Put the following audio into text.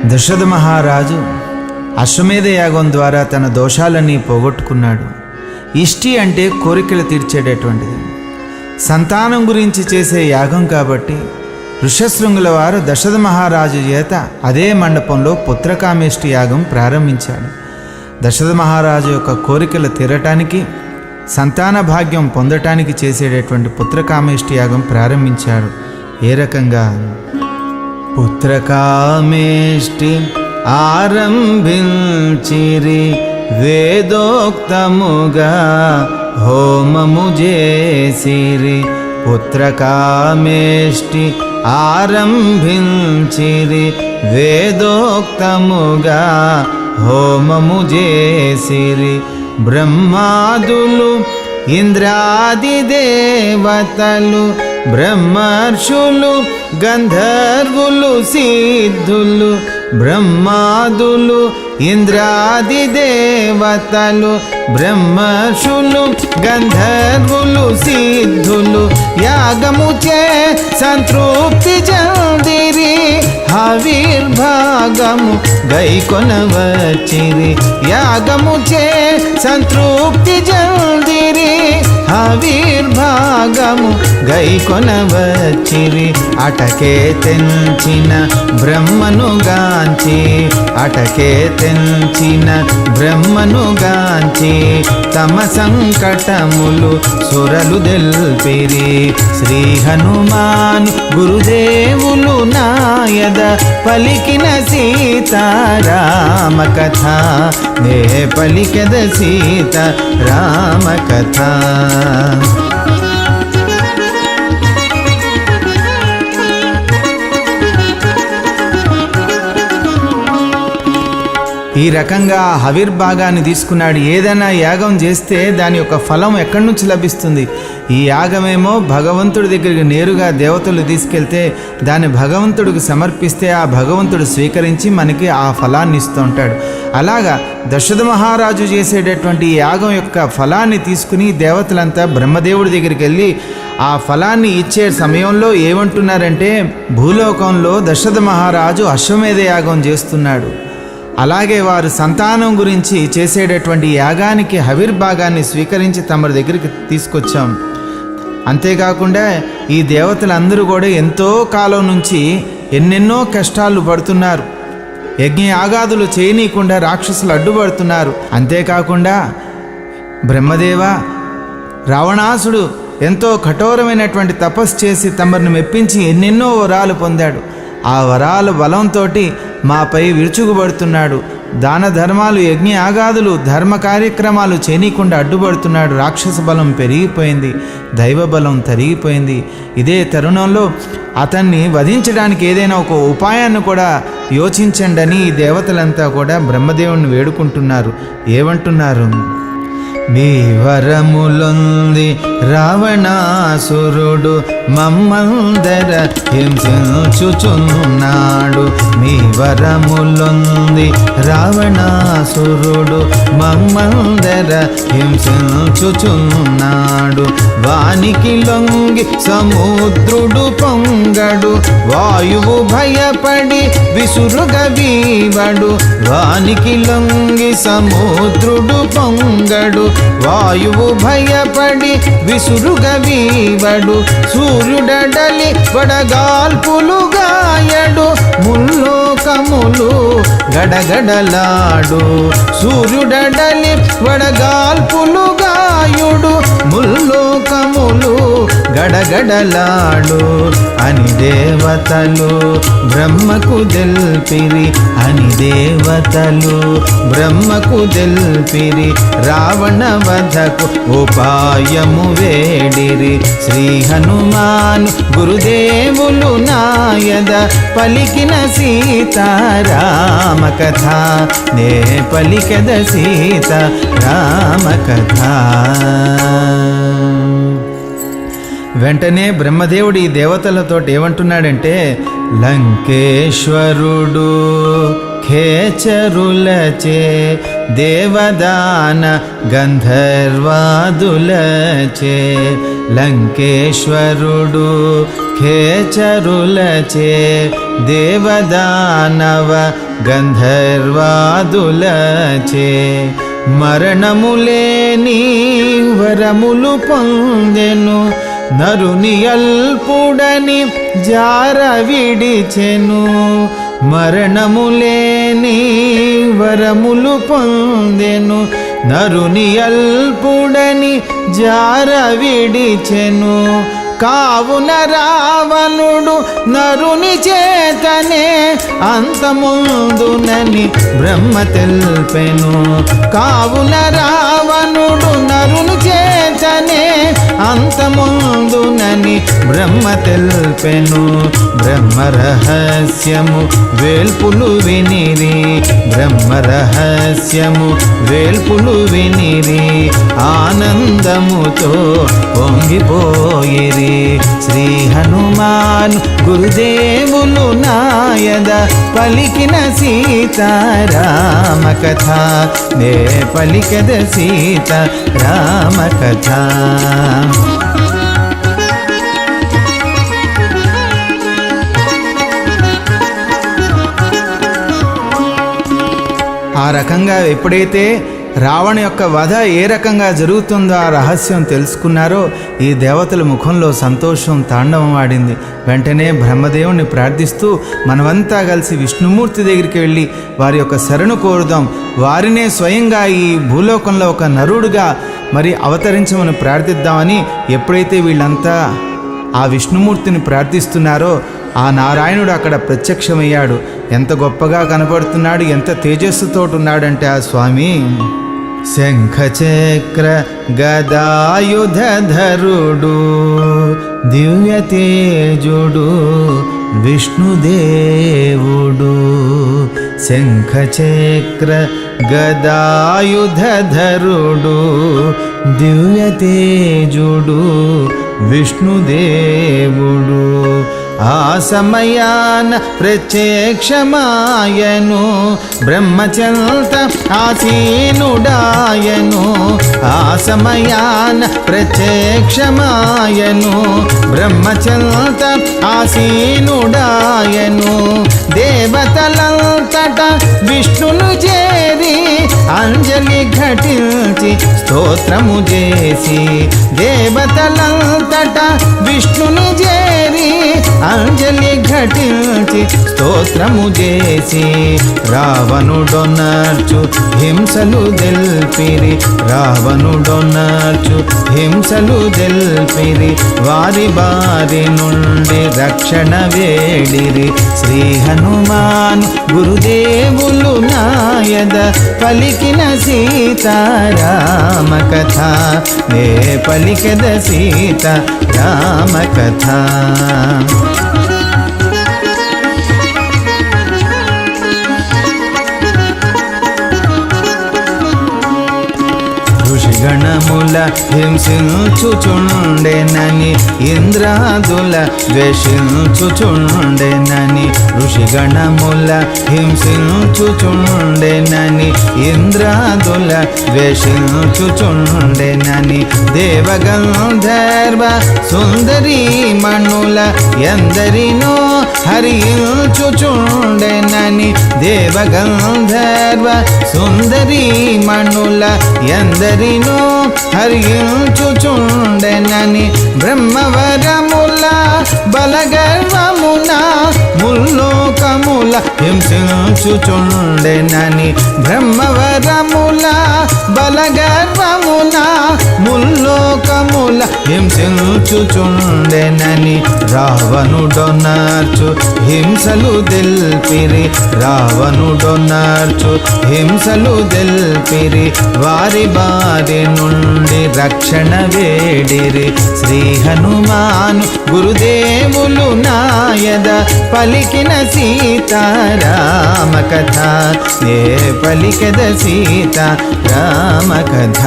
దశరథ మహారాజు అశ్వమేధ యాగం ద్వారా తన దోషాలన్నీ పోగొట్టుకున్నాడు. ఇష్టి అంటే కోరికలు తీర్చేటటువంటిది. సంతానం గురించి చేసే యాగం కాబట్టి ఋషశృంగుల వారు దశరథ మహారాజు చేత అదే మండపంలో పుత్రకామేష్టి యాగం ప్రారంభించాడు. దశరథ మహారాజు యొక్క కోరికలు తీరటానికి, సంతాన భాగ్యం పొందటానికి చేసేటటువంటి పుత్రకామేష్టి యాగం ప్రారంభించాడు. ఏ రకంగా? పుత్రకామేష్టి ఆరంభించిరి వేదోక్తముగా హోమము చేసిరి. పుత్రకామేష్టి ఆరంభించిరి వేదోక్తముగా హోమము చేసిరి. బ్రహ్మాదులు ఇంద్రాది దేవతలు బ్రహ్మర్షులు గంధర్వులు సిద్ధులు. బ్రహ్మాదులు ఇంద్రాది దేవతలు బ్రహ్మర్షులు గంధర్వులు సిద్ధులు యాగము చే సంతృప్తి చెందిరి. హవిర్భాగము గైకొనవచ్చిరి. యాగము చే సంతృప్తి చెందిరి. హవిర్భాగము గైకొనవచ్చిరి. అటకే తెంచిన బ్రహ్మనుగాంచి, అటకే తెంచిన బ్రహ్మనుగాంచి తమ సంకటములు సురలు దెల్పిరి. శ్రీ హనుమాన్ గురుదేవులు నాయద పలికిన సీతారామ కథ, నే పలికెద సీతారామ కథ. ఈ రకంగా హవిర్భాగాన్ని తీసుకున్నాడు. ఏదైనా యాగం చేస్తే దాని యొక్క ఫలం ఎక్కడి నుంచి లభిస్తుంది? ఈ యాగమేమో భగవంతుడి దగ్గరికి నేరుగా దేవతలు తీసుకెళ్తే దాన్ని భగవంతుడికి సమర్పిస్తే ఆ భగవంతుడు స్వీకరించి మనకి ఆ ఫలాన్ని ఇస్తూ ఉంటాడు. అలాగా దశరథ మహారాజు చేసేటటువంటి ఈ యాగం యొక్క ఫలాన్ని తీసుకుని దేవతలంతా బ్రహ్మదేవుడి దగ్గరికి వెళ్ళి ఆ ఫలాన్ని ఇచ్చే సమయంలో ఏమంటున్నారంటే, భూలోకంలో దశరథ మహారాజు అశ్వమేధ యాగం చేస్తున్నాడు, అలాగే వారు సంతానం గురించి చేసేటటువంటి యాగానికి హవిర్భాగాన్ని స్వీకరించి తమ దగ్గరికి తీసుకొచ్చాం. అంతేకాకుండా ఈ దేవతలందరూ కూడా ఎంతో కాలం నుంచి ఎన్నెన్నో కష్టాలు పడుతున్నారు. యజ్ఞయాగాదులు చేయనీయకుండా రాక్షసులు అడ్డుపడుతున్నారు. అంతేకాకుండా బ్రహ్మదేవ, రావణాసుడు ఎంతో కఠోరమైనటువంటి తపస్సు చేసి తమను మెప్పించి ఎన్నెన్నో వరాలు పొందాడు. ఆ వరాల బలంతో మాపై విరుచుకుపడుతున్నాడు. దాన ధర్మాలు, యజ్ఞ యాగాదులు, ధర్మ కార్యక్రమాలు చేయనీయకుండా అడ్డుపడుతున్నాడు. రాక్షస బలం పెరిగిపోయింది, దైవ బలం తరిగిపోయింది. ఇదే తరుణంలో అతన్ని వధించడానికి ఏదైనా ఒక ఉపాయాన్ని కూడా యోచించండి అని ఈ దేవతలంతా కూడా బ్రహ్మదేవుని వేడుకుంటున్నారు. ఏమంటున్నారు? మీ వరములొంది రావణాసురుడు మమ్మందర హింసించుచున్నాడు. మీ వరములొంది రావణాసురుడు మమ్మందర హింసించుచున్నాడు. వానికి లొంగి సముద్రుడు పొంగడు, వాయువు భయపడి విసురుగ వీవడు. వానికి లొంగి సముద్రుడు పొంగడు, వాయువు భయపడి విసురుగ వీవడు. సూర్యుడడలి వడగాల్పులు గాయడు, ముల్లోకములు గడగడలాడు. సూర్యుడడలి వడగాల్పులు గాయుడు, ముల్లోకములు గడగడలాడు. అని దేవతలు బ్రహ్మకు దెల్పిరి, అని దేవతలు బ్రహ్మకు దెల్పిరి. రావణ వధకు ఉపాయము వేడిరి. శ్రీ హనుమాన్ గురుదేవులు నాయద పలికిన సీతారామ కథ, నే పలికెద సీతారామ కథ. వెంటనే బ్రహ్మదేవుడు ఈ దేవతలతో ఏమంటున్నాడంటే, లంకేశ్వరుడు ఖేచరులచే దేవదాన గంధర్వాదులచే, లంకేశ్వరుడు ఖేచరులచే దేవదానవ గంధర్వాదులచే మరణములేని వరములు పొందెను, నరుని అల్పుడని జార విడిచెను. మరణములేని వరములు పొందెను, నరుని అల్పుడని జార విడిచెను. కావున రావణుడు నరుని చేతనే అంతముందునని బ్రహ్మ తెల్పెను. కావున రావణుడు నరుని చేతనే అంతముందునని బ్రహ్మ తెల్పెను. బ్రహ్మ రహస్యము వేల్పులు వినిరి, బ్రహ్మ రహస్యము వేల్పులు వినిరి, ఆనందముతో పొంగిపోయిరి. శ్రీ హనుమాన్ గురుదేవులు నాయద పలికిన సీతారామ కథ, నే పలికద సీతారామ కథ. ఆ రకంగా ఎప్పుడైతే రావణ యొక్క వధ ఏ రకంగా జరుగుతుందో ఆ రహస్యం తెలుసుకున్నారో ఈ దేవతల ముఖంలో సంతోషం తాండవం ఆడింది. వెంటనే బ్రహ్మదేవుని ప్రార్థిస్తూ మనమంతా కలిసి విష్ణుమూర్తి దగ్గరికి వెళ్ళి వారి యొక్క శరణు కోరుదాం, వారినే స్వయంగా ఈ భూలోకంలో ఒక నరుడుగా మరి అవతరించమని ప్రార్థిద్దామని ఎప్పుడైతే వీళ్ళంతా ఆ విష్ణుమూర్తిని ప్రార్థిస్తున్నారో ఆ నారాయణుడు అక్కడ ప్రత్యక్షమయ్యాడు. ఎంత గొప్పగా కనపడుతున్నాడు, ఎంత తేజస్సుతో ఉన్నాడంటే ఆ స్వామి. శంఖచక్ర గదాయుధరుడు దివ్య తేజుడు విష్ణుదేవుడు. శంఖచక్ర గదాయుధరుడు దివ్య తేజుడు విష్ణుదేవుడు. ఆ సమయాన ప్రత్యక్షమాయను బ్రహ్మచంత ఆసీనుడాయను. ఆ సమయాన ప్రత్యక్షమాయను బ్రహ్మచంత ఆసీనుడాయను. దేవతలంతట విష్ణును చేరి అంజలి ఘటించి స్తోత్రము చేసి, దేవతలంతట విష్ణును చేరి అంజలి ఘటించి స్తోత్రము చేసి, రావణుడొనర్చు హింసలు దెల్పిరి, రావణుడొనర్చు హింసలు దెల్పిరి, వారి బారి నుండి రక్షణ వేడిరి. శ్రీ హనుమాన్ గురుదేవులు నాయద పలికిన సీతారామ కథ, నే పలికద సీతారామ కథ. ఋషిగణముల హింసించుచుండెనని ఇంద్రాదుల ద్వేషించుచుండెనని, ఋషిగణముల హింసించుచుండెనని ఇంద్రాదుల ద్వేషించుచుండెనని, దేవగంధర్వ సుందరీమణుల ఎందరినో హరించుచుండెనని, దేవగంధర్వ సుందరీమణుల ఎందరినో హరించుచుండెనని, బ్రహ్మవరముల బలగర్వమున ముల్లోకముల హింసించుచుండెనని, బ్రహ్మవరముల బలగర్వమున ముల్లోకముల హింసించుచుండెనని, రావణుడొనర్చు హింసలు దెల్పిరి, రావణుడొనర్చు హింసలు దెల్పిరి, వారి బారి నుండి రక్షణ వేడిరి. శ్రీ హనుమాను గురుదేవులు నాయద పలికిన సీతారామ కథ, నే పలికద సీతారామ కథ.